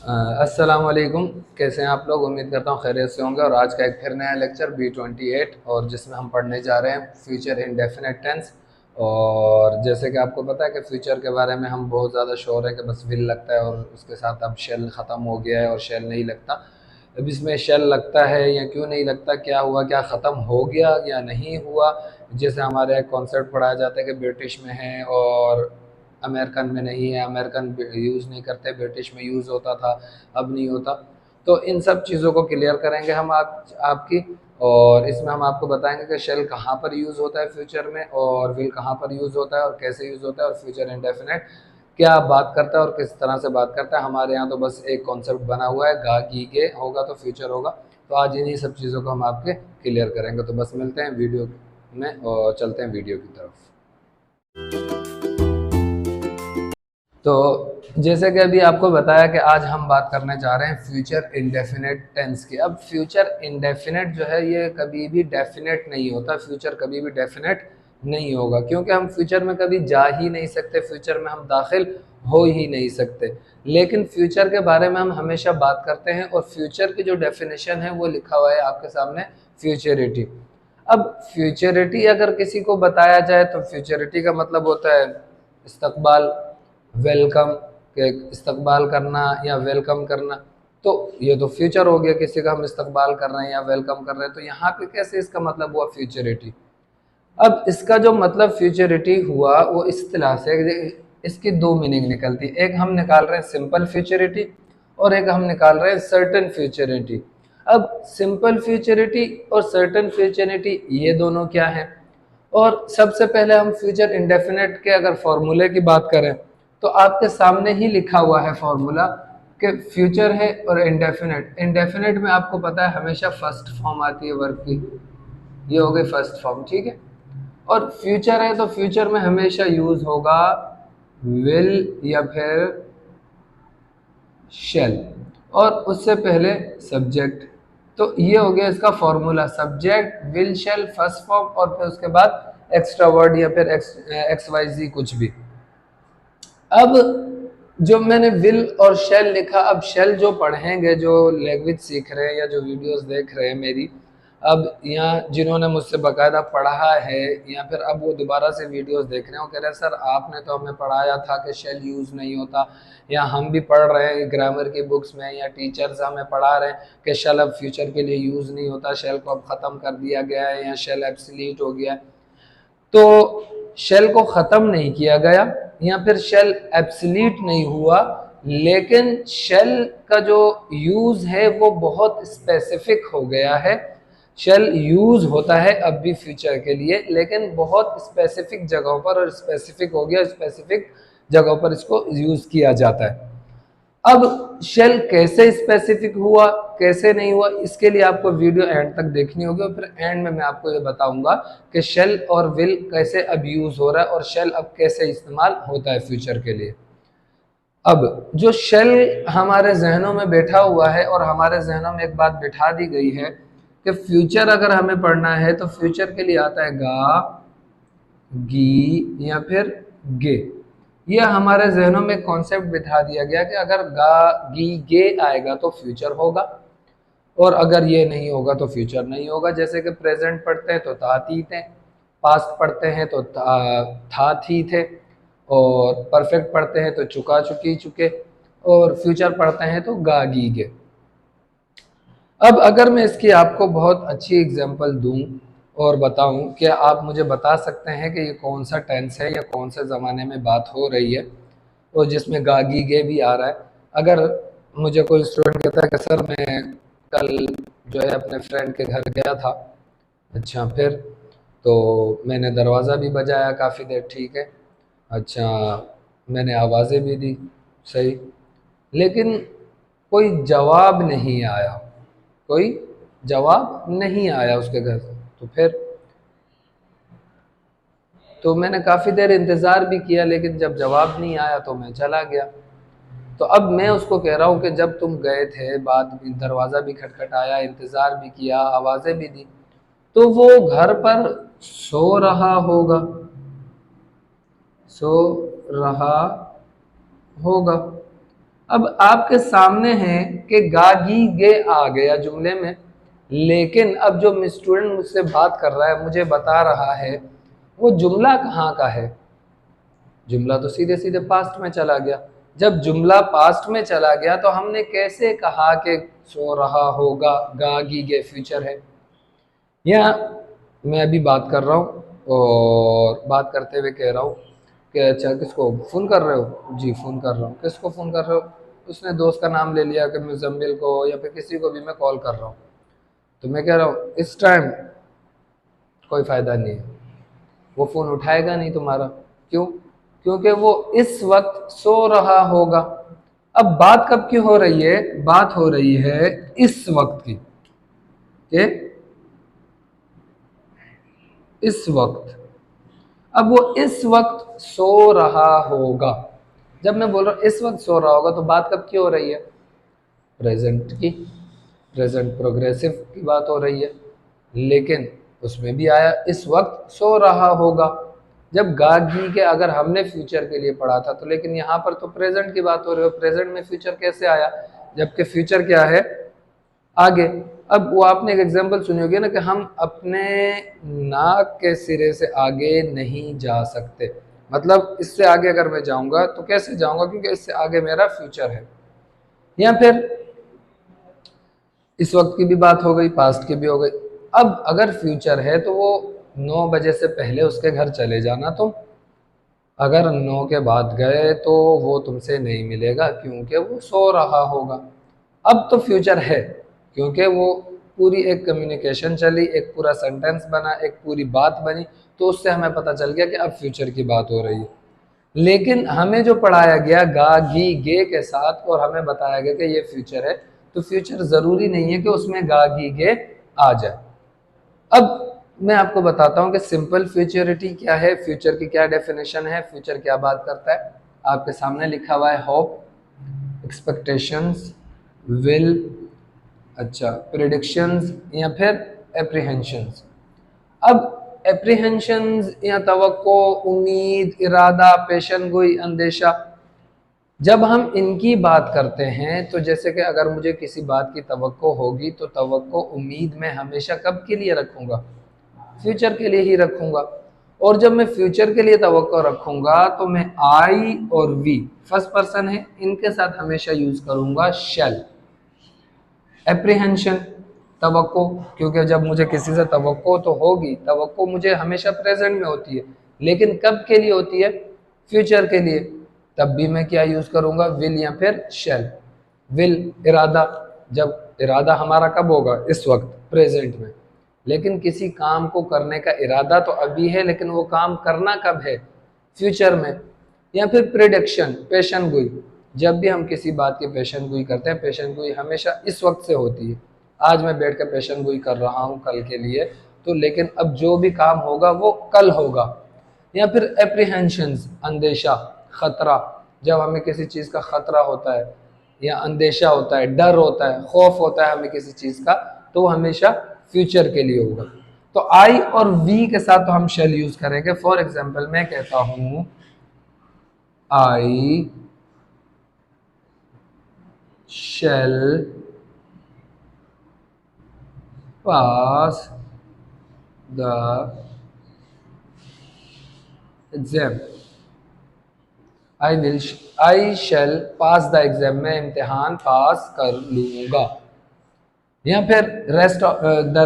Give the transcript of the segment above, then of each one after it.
अस्सलाम वालेकुम। कैसे हैं आप लोग? उम्मीद करता हूँ खैरियत से होंगे। और आज का एक फिर नया लेक्चर B28 और जिसमें हम पढ़ने जा रहे हैं फ्यूचर इंडेफिनेट टेंस। और जैसे कि आपको पता है कि फ्यूचर के बारे में हम बहुत ज़्यादा श्योर है कि बस विल लगता है और उसके साथ अब शेल ख़त्म हो गया है और शेल नहीं लगता। अब इसमें शेल लगता है या क्यों नहीं लगता, क्या हुआ, क्या ख़त्म हो गया या नहीं हुआ। जैसे हमारे एक कॉन्सेप्ट पढ़ाया जाता है कि ब्रिटिश में है और अमेरिकन में नहीं है, अमेरिकन यूज़ नहीं करते, ब्रिटिश में यूज़ होता था, अब नहीं होता। तो इन सब चीज़ों को क्लियर करेंगे हम आपकी। और इसमें हम आपको बताएंगे कि शेल कहाँ पर यूज़ होता है फ्यूचर में, और विल कहाँ पर यूज़ होता है और कैसे यूज़ होता है, और फ्यूचर इंडेफिनेट क्या बात करता है और किस तरह से बात करता है। हमारे यहाँ तो बस एक कॉन्सेप्ट बना हुआ है, गा गी गे होगा तो फ्यूचर होगा। तो आज इन्हीं सब चीज़ों को हम आपके क्लियर करेंगे। तो बस मिलते हैं वीडियो में और चलते हैं वीडियो की तरफ। तो जैसे कि अभी आपको बताया कि आज हम बात करने जा रहे हैं फ्यूचर इंडेफिनेट टेंस की। अब फ्यूचर इंडेफिनेट जो है ये कभी भी डेफिनेट नहीं होता, फ्यूचर कभी भी डेफिनेट नहीं होगा, क्योंकि हम फ्यूचर में कभी जा ही नहीं सकते, फ्यूचर में हम दाखिल हो ही नहीं सकते। लेकिन फ्यूचर के बारे में हम हमेशा बात करते हैं और फ्यूचर की जो डेफिनेशन है वो लिखा हुआ है आपके सामने, फ्यूचरिटी। अब फ्यूचरिटी अगर किसी को बताया जाए तो फ्यूचरिटी का मतलब होता है इस्तकबाल, वेलकम, के इस्तकबाल करना या वेलकम करना। तो ये तो फ्यूचर हो गया, किसी का हम इस्तकबाल कर रहे हैं या वेलकम कर रहे हैं। तो यहाँ पे कैसे इसका मतलब हुआ फ्यूचरिटी। अब इसका जो मतलब फ्यूचरिटी हुआ वो इस तरह से, इसकी दो मीनिंग निकलती है। एक हम निकाल रहे हैं सिंपल फ्यूचरिटी और एक हम निकाल रहे हैं सर्टेन फ्यूचरिटी। अब सिंपल फ्यूचरिटी और सर्टेन फ्यूचरिटी ये दोनों क्या है। और सबसे पहले हम फ्यूचर इंडेफिनेट के अगर फॉर्मूले की बात करें तो आपके सामने ही लिखा हुआ है फॉर्मूला कि फ्यूचर है और इंडेफिनेट। इंडेफिनेट में आपको पता है हमेशा फर्स्ट फॉर्म आती है वर्ब की, ये हो गई फर्स्ट फॉर्म, ठीक है। और फ्यूचर है तो फ्यूचर में हमेशा यूज होगा विल या फिर शेल, और उससे पहले सब्जेक्ट। तो ये हो गया इसका formula, subject will shell first form और फिर उसके बाद एक्स्ट्रा वर्ड या फिर एक्स वाई जी कुछ भी। अब जो मैंने विल और शेल लिखा, अब शेल जो पढ़ेंगे, जो लैंग्वेज सीख रहे हैं या जो वीडियोस देख रहे हैं मेरी, अब यहाँ जिन्होंने मुझसे बाकायदा पढ़ा है या फिर अब वो दोबारा से वीडियोस देख रहे हैं, वो कह रहे हैं सर आपने तो हमें पढ़ाया था कि शेल यूज़ नहीं होता, या हम भी पढ़ रहे हैं ग्रामर की बुक्स में या टीचर्स हमें पढ़ा रहे हैं कि शेल अब फ्यूचर के लिए यूज़ नहीं होता, शेल को अब ख़त्म कर दिया गया है या शेल एब्सोल्यूट हो गया है। तो शेल को ख़त्म नहीं किया गया या फिर शेल एब्सोल्यूट नहीं हुआ, लेकिन शेल का जो यूज़ है वो बहुत स्पेसिफिक हो गया है। शेल यूज़ होता है अब भी फ्यूचर के लिए, लेकिन बहुत स्पेसिफिक जगहों पर, और स्पेसिफिक हो गया, स्पेसिफिक जगहों पर इसको यूज़ किया जाता है। अब शेल कैसे स्पेसिफिक हुआ कैसे नहीं हुआ, इसके लिए आपको वीडियो एंड तक देखनी होगी और फिर एंड में मैं आपको ये बताऊंगा कि शेल और विल कैसे अब यूज हो रहा है और शेल अब कैसे इस्तेमाल होता है फ्यूचर के लिए। अब जो शेल हमारे जहनों में बैठा हुआ है और हमारे जहनों में एक बात बिठा दी गई है कि फ्यूचर अगर हमें पढ़ना है तो फ्यूचर के लिए आता है गा, गी या फिर गे। ये हमारे जहनों में कॉन्सेप्ट बिठा दिया गया कि अगर गा गी गे आएगा तो फ्यूचर होगा, और अगर ये नहीं होगा तो फ्यूचर नहीं होगा। जैसे कि प्रेजेंट पढ़ते हैं तो था थी थे, पास्ट पढ़ते हैं तो था थी थे, और परफेक्ट पढ़ते हैं तो चुका चुकी चुके, और फ्यूचर पढ़ते हैं तो गा गी गे। अब अगर मैं इसकी आपको बहुत अच्छी एग्जांपल दूं और बताऊं कि आप मुझे बता सकते हैं कि ये कौन सा टेंस है या कौन से ज़माने में बात हो रही है और जिसमें गागी गे भी आ रहा है। अगर मुझे कोई स्टूडेंट कहता है कि सर मैं कल जो है अपने फ्रेंड के घर गया था, अच्छा फिर, तो मैंने दरवाज़ा भी बजाया काफ़ी देर, ठीक है, अच्छा मैंने आवाज़ें भी दी, सही, लेकिन कोई जवाब नहीं आया, कोई जवाब नहीं आया उसके घर से। तो फिर तो मैंने काफ़ी देर इंतज़ार भी किया, लेकिन जब जवाब नहीं आया तो मैं चला गया। तो अब मैं उसको कह रहा हूँ कि जब तुम गए थे, बाद में दरवाज़ा भी खटखटाया, इंतज़ार भी किया, आवाज़ें भी दी, तो वो घर पर सो रहा होगा, सो रहा होगा। अब आपके सामने है कि गागी गे आ गया जुमले में, लेकिन अब जो स्टूडेंट मुझसे बात कर रहा है मुझे बता रहा है वो जुमला कहाँ का है। जुमला तो सीधे सीधे पास्ट में चला गया। जब जुमला पास्ट में चला गया तो हमने कैसे कहा कि सो रहा होगा, गागी गे फ्यूचर है। या मैं अभी बात कर रहा हूँ और बात करते हुए कह रहा हूँ कि अच्छा किसको फ़ोन कर रहे हो? जी फ़ोन कर रहा हूँ। किसको फ़ोन कर रहे हो? उसने दोस्त का नाम ले लिया कि मुजम्मिल को, या फिर किसी को भी मैं कॉल कर रहा हूँ। तो मैं कह रहा हूँ इस टाइम कोई फ़ायदा नहीं है, वो फ़ोन उठाएगा नहीं तुम्हारा। क्यों? क्योंकि वो इस वक्त सो रहा होगा। अब बात कब की हो रही है? बात हो रही है इस वक्त की, कि इस वक्त। अब वो इस वक्त सो रहा होगा। जब मैं बोल रहा हूँ इस वक्त सो रहा होगा तो बात कब की हो रही है? प्रेजेंट की, प्रेजेंट प्रोग्रेसिव की बात हो रही है। लेकिन उसमें भी आया इस वक्त सो रहा होगा। जब गागी के अगर हमने फ्यूचर के लिए पढ़ा था तो, लेकिन यहाँ पर तो प्रेजेंट की बात हो रही है। प्रेजेंट में फ्यूचर कैसे आया? जबकि फ्यूचर क्या है? आगे। अब वो आपने एक एग्जांपल सुनी होगी ना कि हम अपने नाक के सिरे से आगे नहीं जा सकते। मतलब इससे आगे अगर मैं जाऊंगा तो कैसे जाऊंगा? क्योंकि इससे आगे मेरा फ्यूचर है। या फिर इस वक्त की भी बात हो गई, पास्ट की भी हो गई। अब अगर फ्यूचर है तो वो 9 बजे से पहले उसके घर चले जाना तुम। अगर 9 के बाद गए तो वो तुमसे नहीं मिलेगा क्योंकि वो सो रहा होगा। अब तो फ्यूचर है क्योंकि वो पूरी एक कम्युनिकेशन चली, एक पूरा सेंटेंस बना, एक पूरी बात बनी, तो उससे हमें पता चल गया कि अब फ्यूचर की बात हो रही है। लेकिन हमें जो पढ़ाया गया गा गी गे के साथ और हमें बताया गया कि ये फ्यूचर है, तो फ्यूचर ज़रूरी नहीं है कि उसमें गा गी गे आ जाए। अब मैं आपको बताता हूं कि सिंपल फ्यूचरिटी क्या है, फ्यूचर की क्या डेफिनेशन है, फ्यूचर क्या बात करता है। आपके सामने लिखा हुआ है होप, एक्सपेक्टेशंस, विल, अच्छा प्रिडिक्शंस या फिर एप्रीहेंशंस। अब एप्रीहेंशंस या तवक्को, उम्मीद, इरादा, पेशन गोई, अंदेशा, जब हम इनकी बात करते हैं तो जैसे कि अगर मुझे किसी बात की तवक्को होगी तो तवक्को उम्मीद में हमेशा कब के लिए रखूंगा? फ्यूचर के लिए ही रखूंगा। और जब मैं फ्यूचर के लिए तवक्को रखूंगा तो मैं आई और वी फर्स्ट पर्सन है, इनके साथ हमेशा यूज करूंगा शैल। एप्रीहेंशन, तवक्को, क्योंकि जब मुझे किसी से तवक्को तो होगी, तवक्को मुझे हमेशा प्रेजेंट में होती है, लेकिन कब के लिए होती है? फ्यूचर के लिए। तब भी मैं क्या यूज करूंगा? विल या फिर शैल। विल इरादा, जब इरादा हमारा कब होगा? इस वक्त प्रेजेंट में। लेकिन किसी काम को करने का इरादा तो अभी है, लेकिन वो काम करना कब है? फ्यूचर में। या फिर प्रिडिक्शन, पेशन गोई, जब भी हम किसी बात की पेशन गोई करते हैं, पेशन गोई हमेशा इस वक्त से होती है। आज मैं बैठ कर पेशन गोई कर रहा हूँ कल के लिए, तो लेकिन अब जो भी काम होगा वो कल होगा। या फिर एप्रीहेंशंस, अंदेशा, खतरा, जब हमें किसी चीज़ का खतरा होता है या अंदेशा होता है, डर होता है, खौफ होता है हमें किसी चीज़ का, तो वो हमेशा फ्यूचर के लिए होगा। तो आई और वी के साथ तो हम शेल यूज करेंगे। फॉर एग्जाम्पल मैं कहता हूं I shall pass the exam, I shall pass the exam, मैं इम्तिहान पास कर लूंगा। या फिर द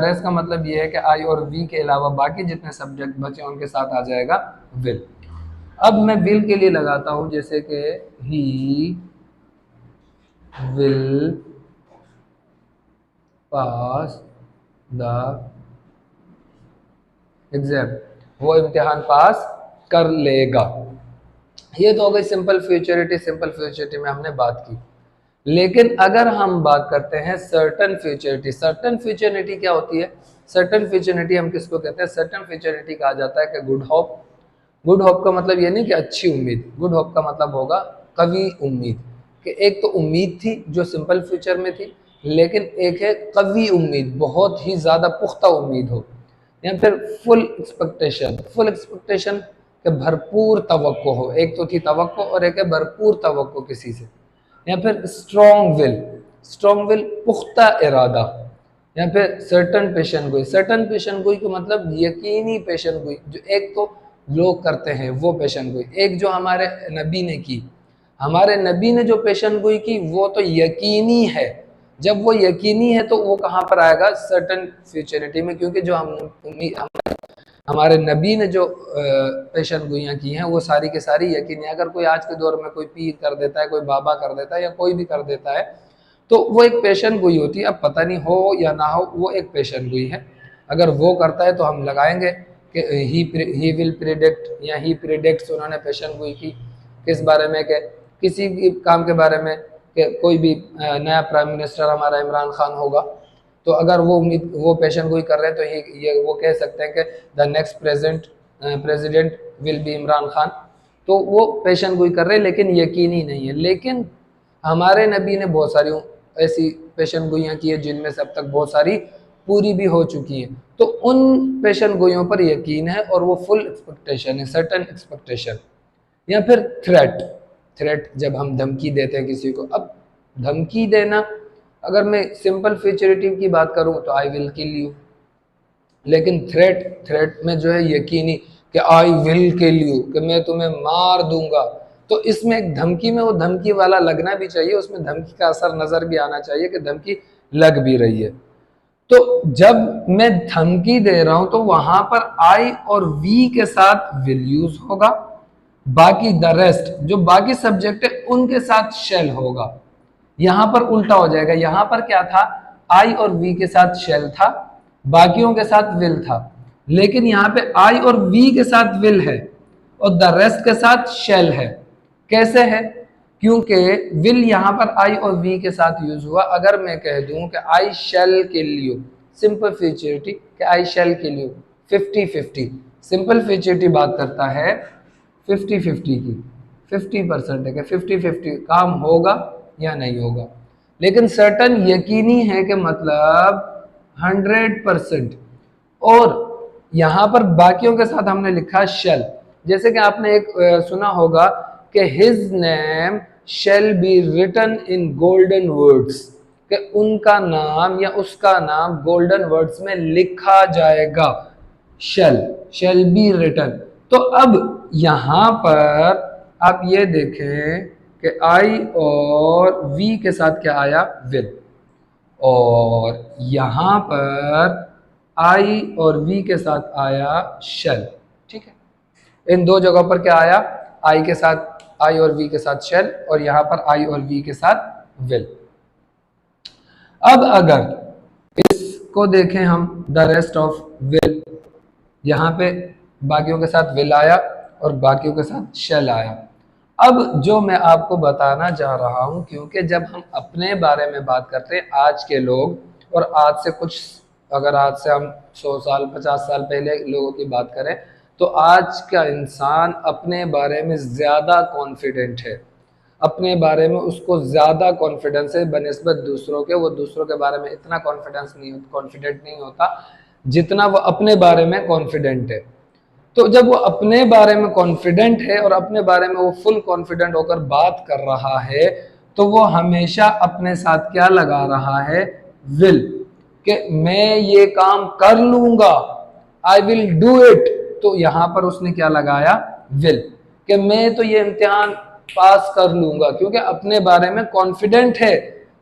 रेस्ट का मतलब ये है कि आई और वी के अलावा बाकी जितने सब्जेक्ट बचे उनके साथ आ जाएगा विल। अब मैं विल के लिए लगाता हूं जैसे कि he will pass the exam, वो इम्तिहान पास कर लेगा। ये तो हो गई सिंपल फ्यूचरिटी। सिंपल फ्यूचरिटी में हमने बात की। लेकिन अगर हम बात करते हैं सर्टन फ्यूचरिटी, सर्टन फ्यूचरिटी क्या होती है? सर्टन फ्यूचरिटी हम किसको कहते हैं? सर्टन फ्यूचरिटी कहा जाता है कि गुड होप। गुड होप का मतलब ये नहीं कि अच्छी उम्मीद, गुड होप का मतलब होगा कवी उम्मीद। कि एक तो उम्मीद थी जो सिंपल फ्यूचर में थी, लेकिन एक है कवी उम्मीद, बहुत ही ज़्यादा पुख्ता उम्मीद हो। या फिर फुल एक्सपेक्टेशन, फुल एक्सपेक्टेशन के भरपूर तवक्को हो। एक तो थी तवक्को और एक है भरपूर तवक्को किसी से। या फिर स्ट्रॉन्ग विल, स्ट्रॉन्ग विल पुख्ता इरादा, या फिर सर्टन पेशन गोई, सर्टन पेशन गोई का मतलब यकीनी पेशन गोई, जो एक तो लोग करते हैं वो पेशन गोई, एक जो हमारे नबी ने की, हमारे नबी ने जो पेशन गोई की वो तो यकीनी है, जब वो यकीनी है तो वो कहाँ पर आएगा, सर्टन फ्यूचरिटी में, क्योंकि जो हमारे नबी ने जो पेशन गोइयाँ की हैं वो सारी के सारी यकीनी है। अगर कोई आज के दौर में कोई पीर कर देता है, कोई बाबा कर देता है, या कोई भी कर देता है, तो वो एक पेशन गोई होती है। अब पता नहीं हो या ना हो, वो एक पेशन गोई है। अगर वो करता है तो हम लगाएंगे कि ही विल प्रिडिक्ट या ही प्रिडिक्ट्स, उन्होंने पेशन गोई की किस बारे में, कि किसी भी काम के बारे में, कि कोई भी नया प्राइम मिनिस्टर हमारा इमरान खान होगा, तो अगर वो पेशन गोई कर रहे हैं तो ये वो कह सकते हैं कि the next president will be Imran Khan, तो वो पेशन गोई कर रहे हैं लेकिन यकीनी नहीं है। लेकिन हमारे नबी ने बहुत सारी ऐसी पेशन गोइयाँ की है जिनमें से अब तक बहुत सारी पूरी भी हो चुकी हैं, तो उन पेशन गोइयों पर यकीन है और वो फुल एक्सपेक्टेशन है, सर्टन एक्सपेक्टेशन। या फिर थ्रेट, थ्रेट जब हम धमकी देते हैं किसी को, अब धमकी देना, अगर मैं सिंपल फ्यूचरिटी की बात करूं तो आई विल किल यू, लेकिन थ्रेट में जो है यकीनी कि आई विल किल यू, कि मैं तुम्हें मार दूंगा, तो इसमें एक धमकी में वो धमकी वाला लगना भी चाहिए, उसमें धमकी का असर नजर भी आना चाहिए कि धमकी लग भी रही है। तो जब मैं धमकी दे रहा हूं तो वहां पर आई और वी के साथ विल यूज होगा, बाकी द रेस्ट जो बाकी सब्जेक्ट है उनके साथ शेल होगा। यहां पर उल्टा हो जाएगा, यहां पर क्या था, आई और वी के साथ शेल था, बाकियों के साथ विल था, लेकिन यहां पे आई और वी के साथ विल है और द रेस्ट के साथ शेल है। कैसे है, क्योंकि विल यहां पर आई और वी के साथ यूज हुआ। अगर मैं कह दूं कि I shall kill you, simple futurity कि I shall kill you, 50-50, simple futurity बात करता है 50-50 की, 50% है कि 50-50 काम होगा या नहीं होगा, लेकिन सर्टन यकीनी है कि मतलब 100%। और यहां पर बाकियों के साथ हमने लिखा शेल, जैसे कि आपने एक सुना होगा कि his name shall be written in golden words, कि उनका नाम या उसका नाम गोल्डन वर्ड्स में लिखा जाएगा, शेल बी रिटन। तो अब यहां पर आप ये देखें कि आई और वी के साथ क्या आया, विल, और यहां पर आई और वी के साथ आया शेल। ठीक है, इन दो जगहों पर क्या आया, आई के साथ, आई और वी के साथ शेल, और यहां पर आई और वी के साथ विल। अब अगर इसको देखें हम, द रेस्ट ऑफ विल, यहां पे बाकियों के साथ विल आया और बाकियों के साथ शेल आया। अब जो मैं आपको बताना चाह रहा हूं, क्योंकि जब हम अपने बारे में बात करते हैं, आज के लोग, और आज से कुछ, अगर आज से हम 100 साल 50 साल पहले लोगों की बात करें, तो आज का इंसान अपने बारे में ज़्यादा कॉन्फिडेंट है, अपने बारे में उसको ज़्यादा कॉन्फिडेंस है बनिस्बत दूसरों के। वो दूसरों के बारे में इतना कॉन्फिडेंट नहीं होता जितना वो अपने बारे में कॉन्फिडेंट है। तो जब वो अपने बारे में कॉन्फिडेंट है और अपने बारे में वो फुल कॉन्फिडेंट होकर बात कर रहा है, तो वो हमेशा अपने साथ क्या लगा रहा है, विल, कि मैं ये काम कर लूंगा, आई विल डू इट। तो यहां पर उसने क्या लगाया, विल, कि मैं तो ये इम्तिहान पास कर लूंगा, क्योंकि अपने बारे में कॉन्फिडेंट है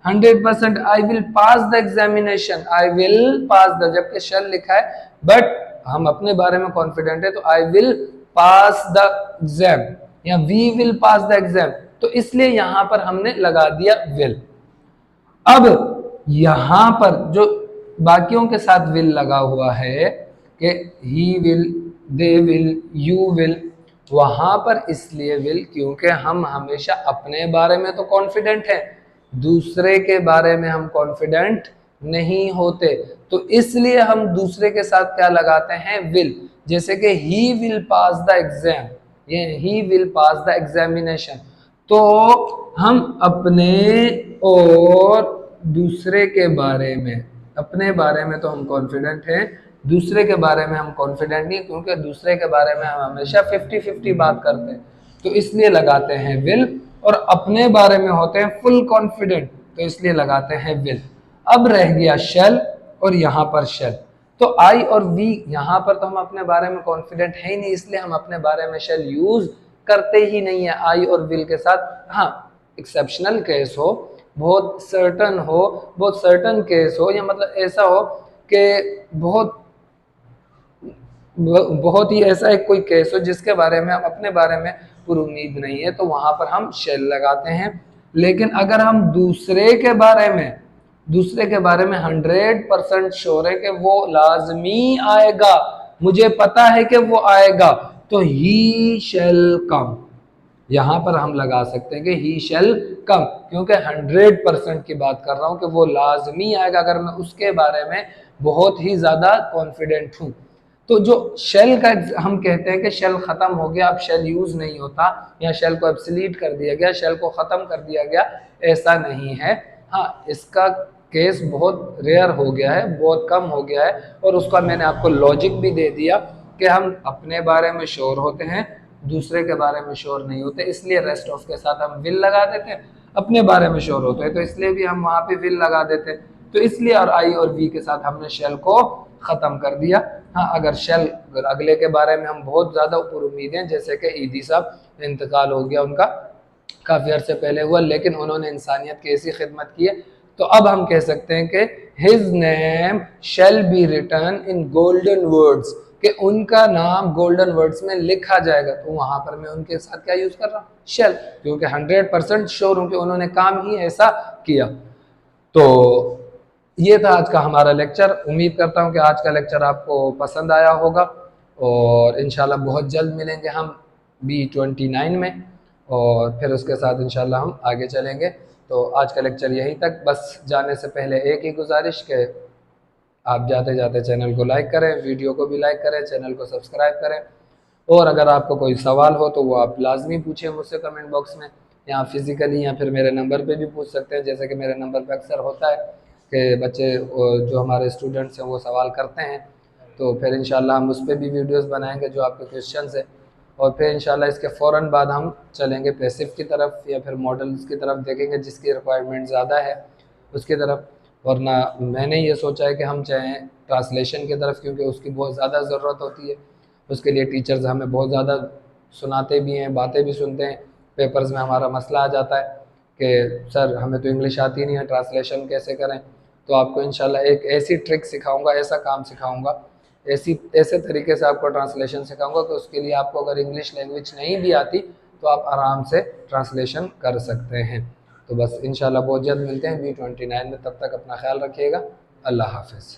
100%, आई will pass the examination, I will pass the, जबकि शेल लिखा है, बट हम अपने बारे में कॉन्फिडेंट है तो I will pass the exam या we will pass the exam, तो इसलिए यहां पर हमने लगा दिया विल। अब यहां पर जो बाकियों के साथ विल लगा हुआ है कि he will, they will, you will, वहां पर इसलिए विल क्योंकि हम हमेशा अपने बारे में तो कॉन्फिडेंट हैं, दूसरे के बारे में हम कॉन्फिडेंट नहीं होते, तो इसलिए हम दूसरे के साथ क्या लगाते हैं, विल। जैसे कि he will pass the exam, ये he will pass the examination, तो हम अपने और दूसरे के बारे में, अपने बारे में तो हम कॉन्फिडेंट हैं, दूसरे के बारे में हम कॉन्फिडेंट नहीं, क्योंकि दूसरे के बारे में हम हमेशा 50-50 बात करते हैं, तो इसलिए लगाते हैं विल। और अपने बारे में होते हैं फुल कॉन्फिडेंट, तो इसलिए लगाते हैं विल। अब रह गया शेल और यहाँ पर शेल, तो आई और वी यहाँ पर तो हम अपने बारे में कॉन्फिडेंट है ही नहीं, इसलिए हम अपने बारे में शेल यूज करते ही नहीं है आई और विल के साथ। हाँ, एक्सेप्शनल केस हो, बहुत सर्टन केस हो, या मतलब ऐसा हो कि बहुत ही ऐसा एक कोई केस हो जिसके बारे में हम अपने बारे में पूरी उम्मीद नहीं है, तो वहां पर हम शेल लगाते हैं। लेकिन अगर हम दूसरे के बारे में 100% श्योर है कि वो लाजमी आएगा, मुझे पता है कि वो आएगा, तो ही शेल कम, यहां पर हम लगा सकते हैं कि ही शेल कम, क्योंकि 100% की बात कर रहा हूं कि वो लाजमी आएगा अगर मैं उसके बारे में बहुत ही ज्यादा कॉन्फिडेंट हूं। तो जो शेल का हम कहते हैं कि शेल खत्म हो गया, अब शेल यूज नहीं होता, या शेल को एब्सोल्यूट कर दिया गया, शेल को खत्म कर दिया गया, ऐसा नहीं है। हाँ, इसका केस बहुत रेयर हो गया है, बहुत कम हो गया है, और उसका मैंने आपको लॉजिक भी दे दिया कि हम अपने बारे में श्योर होते हैं, दूसरे के बारे में श्योर नहीं होते, इसलिए रेस्ट ऑफ के साथ हम विल लगा देते हैं। अपने बारे में श्योर होते हैं तो इसलिए भी हम वहां पे विल लगा देते हैं, तो इसलिए और आई और वी के साथ हमने शेल को खत्म कर दिया। हाँ, अगर शेल अगले के बारे में हम बहुत ज्यादा ऊपर उम्मीद हैं, जैसे कि ईदी साहब इंतकाल हो गया उनका, काफी अरसे पहले हुआ, लेकिन उन्होंने इंसानियत की ऐसी खिदमत की है, तो अब हम कह सकते हैं कि his name shall be written in golden words, कि उनका नाम गोल्डन वर्ड्स में लिखा जाएगा। तो वहां पर मैं उनके साथ क्या यूज कर रहा हूँ, शेल, क्योंकि 100% श्योर हूं कि उन्होंने काम ही ऐसा किया। तो ये था आज का हमारा लेक्चर। उम्मीद करता हूँ कि आज का लेक्चर आपको पसंद आया होगा, और इंशाल्लाह बहुत जल्द मिलेंगे हम B29 में, और फिर उसके साथ इंशाल्लाह हम आगे चलेंगे। तो आज का लेक्चर यहीं तक। बस जाने से पहले एक ही गुजारिश के आप जाते जाते चैनल को लाइक करें, वीडियो को भी लाइक करें, चैनल को सब्सक्राइब करें, और अगर आपको कोई सवाल हो तो वो आप लाजमी पूछें मुझसे कमेंट बॉक्स में, या फिजिकली, या फिर मेरे नंबर पे भी पूछ सकते हैं। जैसे कि मेरे नंबर पे अक्सर होता है कि बच्चे जो हमारे स्टूडेंट्स हैं वो सवाल करते हैं, तो फिर इंशाल्लाह हम उस पर भी वीडियोस बनाएंगे जो आपके क्वेश्चंस है, और फिर इंशाल्लाह इसके फ़ौरन बाद हम चलेंगे पैसिव की तरफ, या फिर मॉडल्स की तरफ देखेंगे जिसकी रिक्वायरमेंट ज़्यादा है उसकी तरफ। वरना मैंने ये सोचा है कि हम चाहें ट्रांसलेशन की तरफ, क्योंकि उसकी बहुत ज़्यादा ज़रूरत होती है, उसके लिए टीचर्स हमें बहुत ज़्यादा सुनाते भी हैं, बातें भी सुनते हैं। पेपर्स में हमारा मसला आ जाता है कि सर हमें तो इंग्लिश आती नहीं है, ट्रांसलेशन कैसे करें। तो आपको इंशाल्लाह एक ऐसी ट्रिक सिखाऊंगा, ऐसा काम सिखाऊंगा, ऐसे तरीके से आपको ट्रांसलेशन सिखाऊंगा कि उसके लिए आपको अगर इंग्लिश लैंग्वेज नहीं भी आती तो आप आराम से ट्रांसलेशन कर सकते हैं। तो बस इंशाल्लाह बहुत जल्द मिलते हैं B29 में, तब तक अपना ख्याल रखिएगा। अल्लाह हाफिज़।